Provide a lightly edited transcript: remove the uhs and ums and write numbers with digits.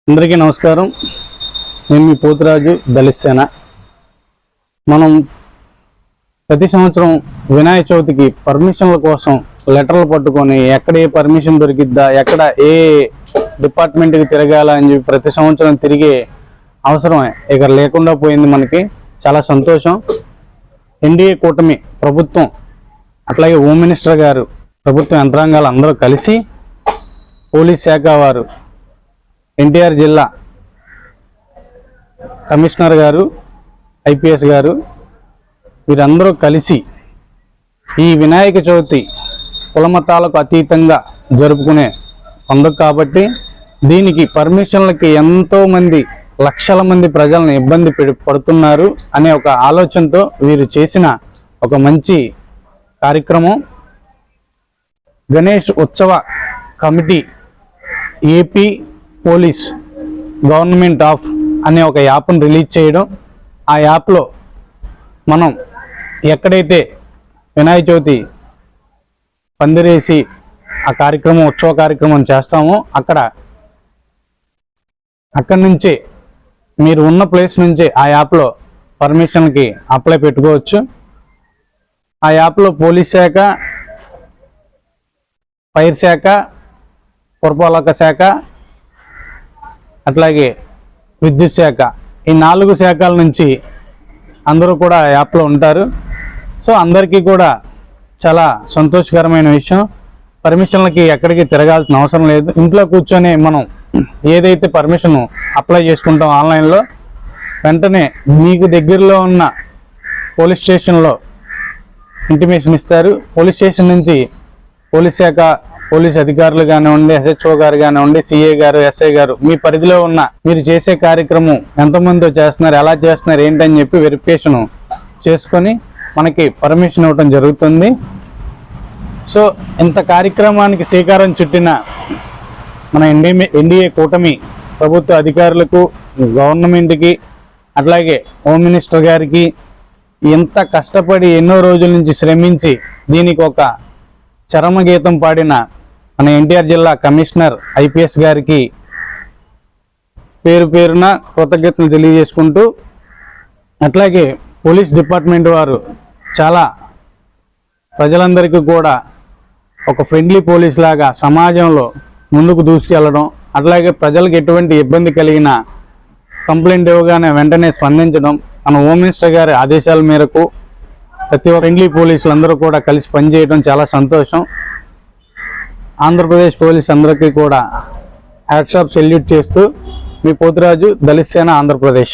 అందరికీ నమస్కారం. నేను మీ పోతురాజు దళిత సేన. మనం ప్రతి సంవత్సరం వినాయక చవితికి పర్మిషన్ల కోసం లెటర్లు పట్టుకొని ఎక్కడ ఏ పర్మిషన్ దొరికిద్దా, ఎక్కడ ఏ డిపార్ట్మెంట్కి తిరగాల అని చెప్పి ప్రతి సంవత్సరం తిరిగే అవసరం ఇక లేకుండా పోయింది. మనకి చాలా సంతోషం. ఎన్డీఏ కూటమి ప్రభుత్వం అట్లాగే హోమ్ మినిస్టర్ గారు, ప్రభుత్వ యంత్రాంగాలు అందరూ కలిసి పోలీస్ శాఖ వారు, ఎన్టీఆర్ జిల్లా కమిషనర్ గారు, ఐపీఎస్ గారు, వీరందరూ కలిసి ఈ వినాయక చవితి కులమతాలకు అతీతంగా జరుపుకునే పండుగ కాబట్టి దీనికి పర్మిషన్లకి ఎంతోమంది లక్షల మంది ప్రజలను ఇబ్బంది పడుతున్నారు అనే ఒక ఆలోచనతో వీరు చేసిన ఒక మంచి కార్యక్రమం. గణేష్ ఉత్సవ committee AP police government of అనే ఒక యాప్ను రిలీజ్ చేయడం, ఆ యాప్లో మనం ఎక్కడైతే వినాయక చవితి పందిరేసి ఆ కార్యక్రమం, ఉత్సవ కార్యక్రమం చేస్తామో అక్కడి నుంచే మీరు ఉన్న ప్లేస్ నుంచే ఆ యాప్లో పర్మిషన్కి అప్లై పెట్టుకోవచ్చు. ఆ యాప్లో పోలీస్ శాఖ, ఫైర్ శాఖ, పురపాలక శాఖ, అట్లాగే విద్యుత్ శాఖ, ఈ 4 శాఖల నుంచి అందరూ కూడా యాప్లో ఉంటారు. సో అందరికీ కూడా చాలా సంతోషకరమైన విషయం. పర్మిషన్లకి ఎక్కడికి తిరగాల్సిన అవసరం లేదు. ఇంట్లో కూర్చొని మనం ఏదైతే పర్మిషన్ అప్లై చేసుకుంటాం ఆన్లైన్లో, వెంటనే మీకు దగ్గరలో ఉన్న పోలీస్ స్టేషన్లో ఇంటిమేషన్ ఇస్తారు. పోలీస్ స్టేషన్ నుంచి పోలీస్ శాఖ, పోలీస్ అధికారులు కానివ్వండి, ఎస్హెచ్ఓ గారు కానివ్వండి, సిఏ గారు, ఎస్ఐ గారు, మీ పరిధిలో ఉన్న మీరు చేసే కార్యక్రమం ఎంతమందితో చేస్తున్నారు, ఎలా చేస్తున్నారు, ఏంటని చెప్పి వెరిఫికేషన్ చేసుకొని మనకి పర్మిషన్ ఇవ్వడం జరుగుతుంది. సో ఇంత కార్యక్రమానికి శ్రీకారం చుట్టిన మన ఎన్డీఏ కూటమి ప్రభుత్వ అధికారులకు, గవర్నమెంట్కి, అట్లాగే హోమ్ మినిస్టర్ గారికి, ఎంత కష్టపడి ఎన్నో రోజుల నుంచి శ్రమించి దీనికి ఒక చరమగీతం పాడిన మన ఎన్టీఆర్ జిల్లా కమిషనర్ ఐపీఎస్ గారికి పేరు పేరున కృతజ్ఞతలు తెలియజేసుకుంటూ, అట్లాగే పోలీస్ డిపార్ట్మెంట్ వారు చాలా ప్రజలందరికీ కూడా ఒక ఫ్రెండ్లీ పోలీస్ లాగా సమాజంలో ముందుకు దూసుకెళ్ళడం, అట్లాగే ప్రజలకు ఎటువంటి ఇబ్బంది కలిగినా కంప్లైంట్ ఇవ్వగానే వెంటనే స్పందించడం, మన హోమ్ మినిస్టర్ గారి ఆదేశాల మేరకు ప్రతి ఫ్రెండ్లీ పోలీసులు అందరూ కూడా కలిసి పనిచేయడం చాలా సంతోషం. ఆంధ్రప్రదేశ్ పోలీస్ అందరికీ కూడా హ్యాట్స్ ఆఫ్ సెల్యూట్ చేస్తూ మీ పోతురాజు దళిత సేన, ఆంధ్రప్రదేశ్.